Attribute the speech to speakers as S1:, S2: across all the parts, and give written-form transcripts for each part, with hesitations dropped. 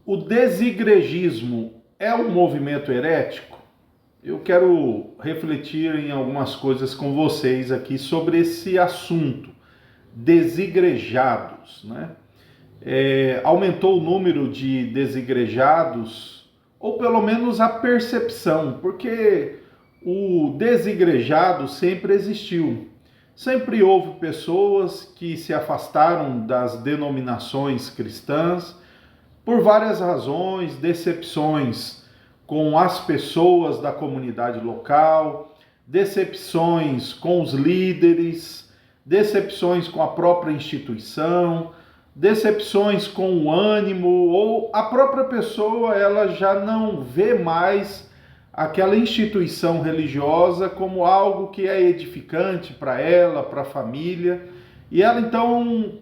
S1: O desigregismo é um movimento herético? Eu quero refletir em algumas coisas com vocês aqui sobre esse assunto, desigrejados, né? Aumentou o número de desigrejados, ou pelo menos a percepção, porque o desigrejado sempre existiu. Sempre houve pessoas que se afastaram das denominações cristãs, por várias razões, decepções com as pessoas da comunidade local, decepções com os líderes, decepções com a própria instituição, decepções com o ânimo, ou a própria pessoa ela já não vê mais aquela instituição religiosa como algo que é edificante para ela, para a família, e ela então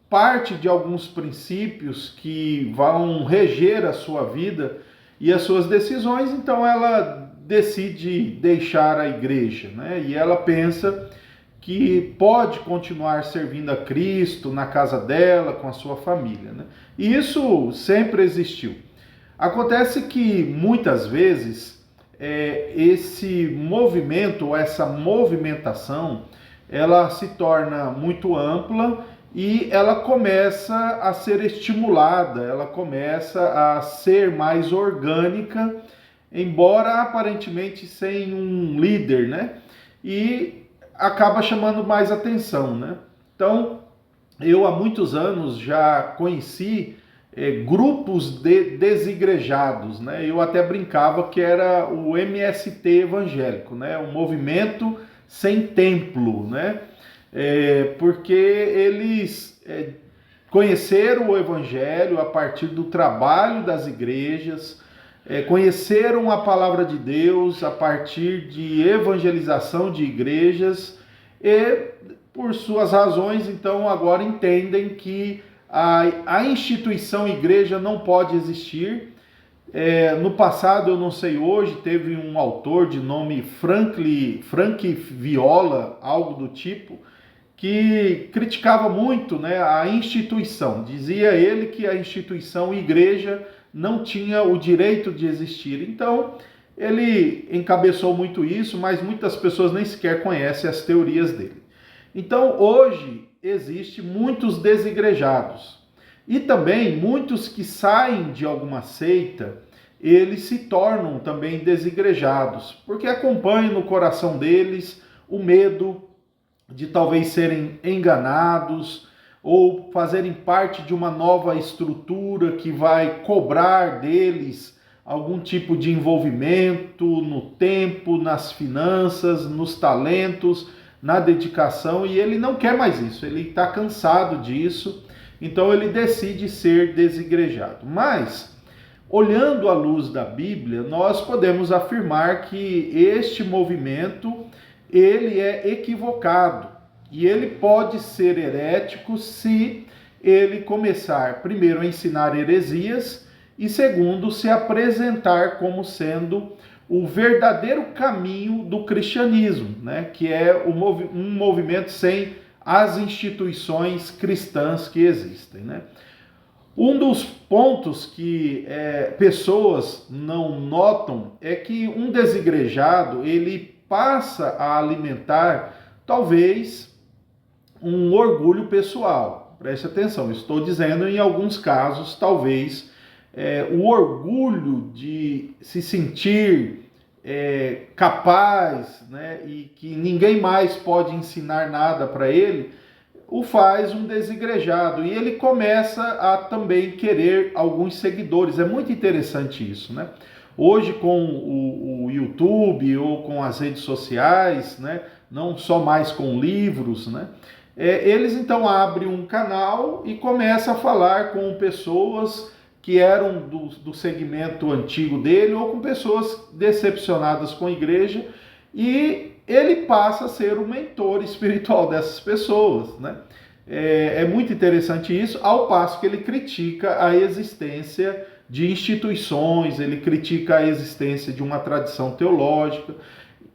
S1: parte de alguns princípios que vão reger a sua vida e as suas decisões, então ela decide deixar a igreja, né? E ela pensa que pode continuar servindo a Cristo na casa dela, com a sua família, né? E isso sempre existiu. Acontece que muitas vezes esse movimento, essa movimentação, ela se torna muito ampla e ela começa a ser estimulada, ela começa a ser mais orgânica, embora aparentemente sem um líder, né? E acaba chamando mais atenção, né? Então, eu há muitos anos já conheci grupos de desigrejados, né? Eu até brincava que era o MST evangélico, né? Um movimento sem templo, né? Porque eles conheceram o Evangelho a partir do trabalho das igrejas, conheceram a palavra de Deus a partir de evangelização de igrejas e, por suas razões, então agora entendem que a instituição igreja não pode existir. No passado, eu não sei hoje, teve um autor de nome Frank Viola, algo do tipo, que criticava muito, né, a instituição. Dizia ele que a instituição igreja não tinha o direito de existir. Então, ele encabeçou muito isso, mas muitas pessoas nem sequer conhecem as teorias dele. Então, hoje, existe muitos desigrejados. E também muitos que saem de alguma seita, eles se tornam também desigrejados, porque acompanham no coração deles o medo de talvez serem enganados ou fazerem parte de uma nova estrutura que vai cobrar deles algum tipo de envolvimento no tempo, nas finanças, nos talentos, na dedicação, e ele não quer mais isso, ele está cansado disso, então ele decide ser desigrejado. Mas, olhando à luz da Bíblia, nós podemos afirmar que este movimento ele é equivocado e ele pode ser herético se ele começar, primeiro, a ensinar heresias e, segundo, se apresentar como sendo o verdadeiro caminho do cristianismo, né? Que é um movimento sem as instituições cristãs que existem, né? Um dos pontos que pessoas não notam é que um desigrejado ele passa a alimentar talvez um orgulho pessoal. Preste atenção, estou dizendo em alguns casos talvez o orgulho de se sentir capaz, né, e que ninguém mais pode ensinar nada para ele, o faz um desigrejado e ele começa a também querer alguns seguidores. É muito interessante isso, né? Hoje com o YouTube ou com as redes sociais, né? Não só mais com livros, né? Eles então abrem um canal e começam a falar com pessoas que eram do segmento antigo dele ou com pessoas decepcionadas com a igreja, e ele passa a ser o mentor espiritual dessas pessoas, né? É muito interessante isso, ao passo que ele critica a existência de instituições, ele critica a existência de uma tradição teológica,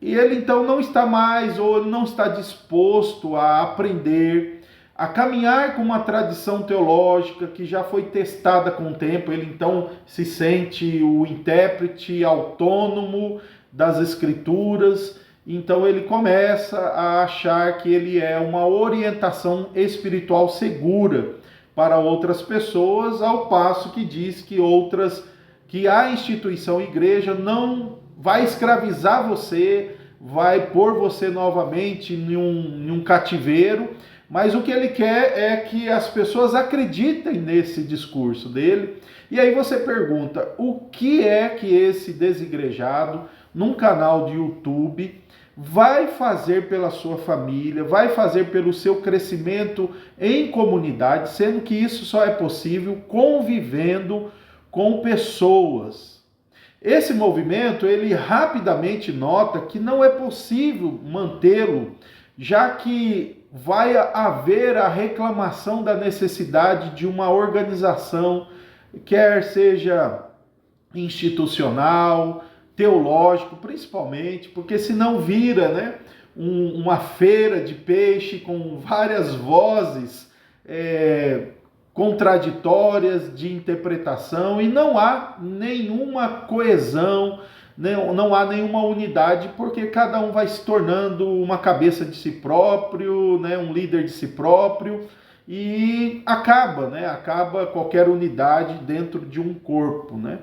S1: e ele então não está mais ou não está disposto a aprender, a caminhar com uma tradição teológica que já foi testada com o tempo. Ele então se sente o intérprete autônomo das Escrituras, então ele começa a achar que ele é uma orientação espiritual segura para outras pessoas, ao passo que diz que a instituição igreja não vai escravizar você, vai pôr você novamente em um cativeiro, mas o que ele quer é que as pessoas acreditem nesse discurso dele. E aí você pergunta, o que é que esse desigrejado, num canal de YouTube, vai fazer pela sua família, vai fazer pelo seu crescimento em comunidade, sendo que isso só é possível convivendo com pessoas. Esse movimento, ele rapidamente nota que não é possível mantê-lo, já que vai haver a reclamação da necessidade de uma organização, quer seja institucional, teológico, principalmente, porque senão vira, né, uma feira de peixe com várias vozes contraditórias de interpretação, e não há nenhuma coesão, não há nenhuma unidade, porque cada um vai se tornando uma cabeça de si próprio, né, um líder de si próprio, e acaba qualquer unidade dentro de um corpo, né?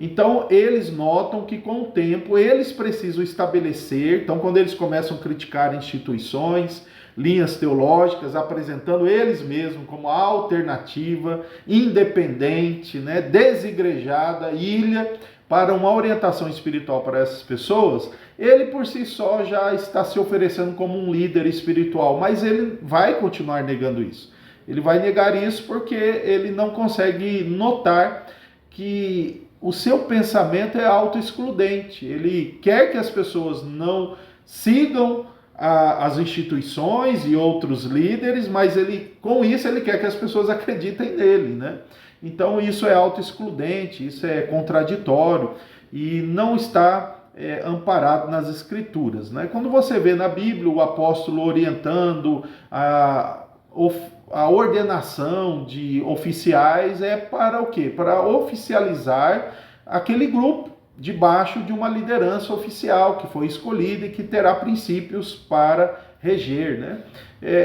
S1: Então eles notam que com o tempo eles precisam estabelecer, então quando eles começam a criticar instituições, linhas teológicas, apresentando eles mesmos como alternativa, independente, né, desigrejada, ilha, para uma orientação espiritual para essas pessoas, ele por si só já está se oferecendo como um líder espiritual, mas ele vai continuar negando isso. Ele vai negar isso porque ele não consegue notar que o seu pensamento é autoexcludente. Ele quer que as pessoas não sigam as instituições e outros líderes, mas com isso ele quer que as pessoas acreditem nele, né? Então isso é autoexcludente, isso é contraditório e não está amparado nas Escrituras, né? Quando você vê na Bíblia o apóstolo orientando a ordenação de oficiais, é para o quê? Para oficializar aquele grupo debaixo de uma liderança oficial que foi escolhida e que terá princípios para reger, né?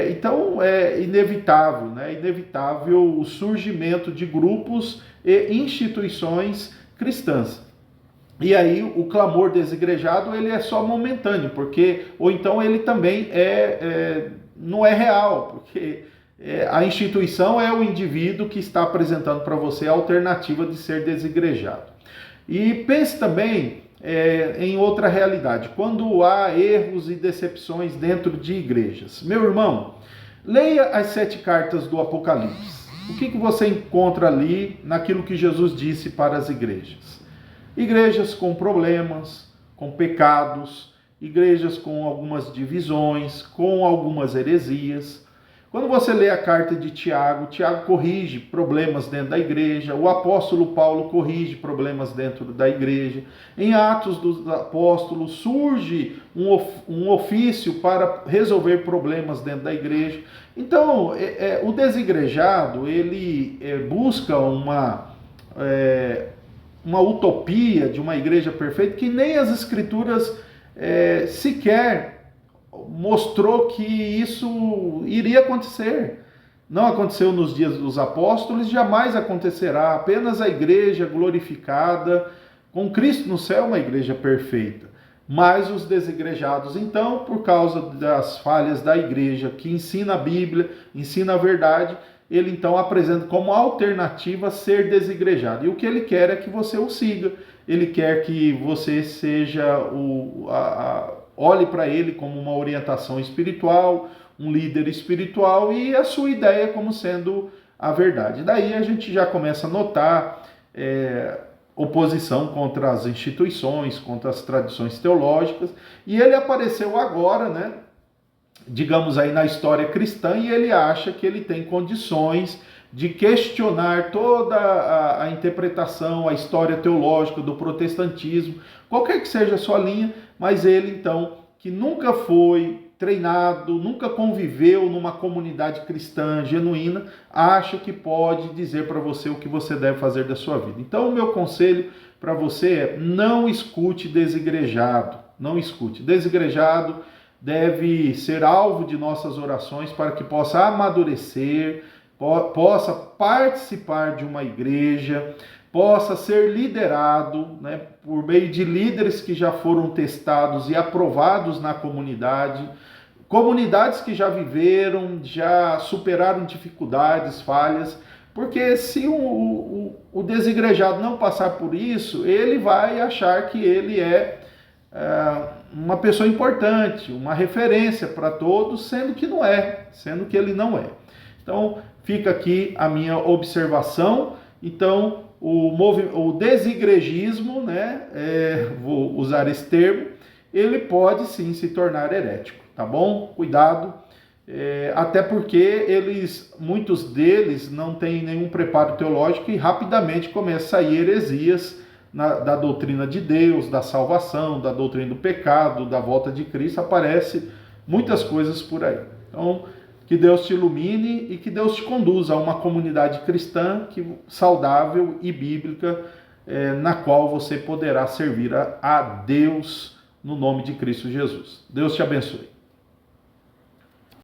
S1: Então é inevitável, né? Inevitável o surgimento de grupos e instituições cristãs. E aí o clamor desigrejado ele é só momentâneo, ou então ele também não é real, porque a instituição é o indivíduo que está apresentando para você a alternativa de ser desigrejado. E pense também em outra realidade, quando há erros e decepções dentro de igrejas. Meu irmão, leia as 7 cartas do Apocalipse. O que você encontra ali naquilo que Jesus disse para as igrejas? Igrejas com problemas, com pecados, igrejas com algumas divisões, com algumas heresias. Quando você lê a carta de Tiago, Tiago corrige problemas dentro da igreja, o apóstolo Paulo corrige problemas dentro da igreja. Em Atos dos Apóstolos surge um ofício para resolver problemas dentro da igreja. Então, o desigrejado, ele busca uma utopia de uma igreja perfeita que nem as Escrituras sequer mostrou que isso iria acontecer. Não aconteceu nos dias dos apóstolos, jamais acontecerá. Apenas a igreja glorificada, com Cristo no céu, uma igreja perfeita. Mas os desigrejados, então, por causa das falhas da igreja, que ensina a Bíblia, ensina a verdade, ele então apresenta como alternativa ser desigrejado. E o que ele quer é que você o siga. Ele quer que você seja olhe para ele como uma orientação espiritual, um líder espiritual e a sua ideia como sendo a verdade. Daí a gente já começa a notar oposição contra as instituições, contra as tradições teológicas, e ele apareceu agora, né, digamos aí na história cristã, e ele acha que ele tem condições de questionar toda a interpretação, a história teológica do protestantismo, qualquer que seja a sua linha, mas ele então, que nunca foi treinado, nunca conviveu numa comunidade cristã genuína, acha que pode dizer para você o que você deve fazer da sua vida. Então, o meu conselho para você é: não escute desigrejado, não escute. Desigrejado deve ser alvo de nossas orações para que possa amadurecer, possa participar de uma igreja, possa ser liderado, né, por meio de líderes que já foram testados e aprovados na comunidade, comunidades que já viveram, já superaram dificuldades, falhas, porque se o desigrejado não passar por isso, ele vai achar que ele é uma pessoa importante, uma referência para todos, sendo que não é, sendo que ele não é. Então, fica aqui a minha observação. Então, o desigrejismo, né, vou usar esse termo, ele pode sim se tornar herético, tá bom? Cuidado, até porque muitos deles não têm nenhum preparo teológico e rapidamente começam a sair heresias da doutrina de Deus, da salvação, da doutrina do pecado, da volta de Cristo. Aparece muitas coisas por aí. Então, que Deus te ilumine e que Deus te conduza a uma comunidade cristã saudável e bíblica, na qual você poderá servir a Deus no nome de Cristo Jesus. Deus te abençoe.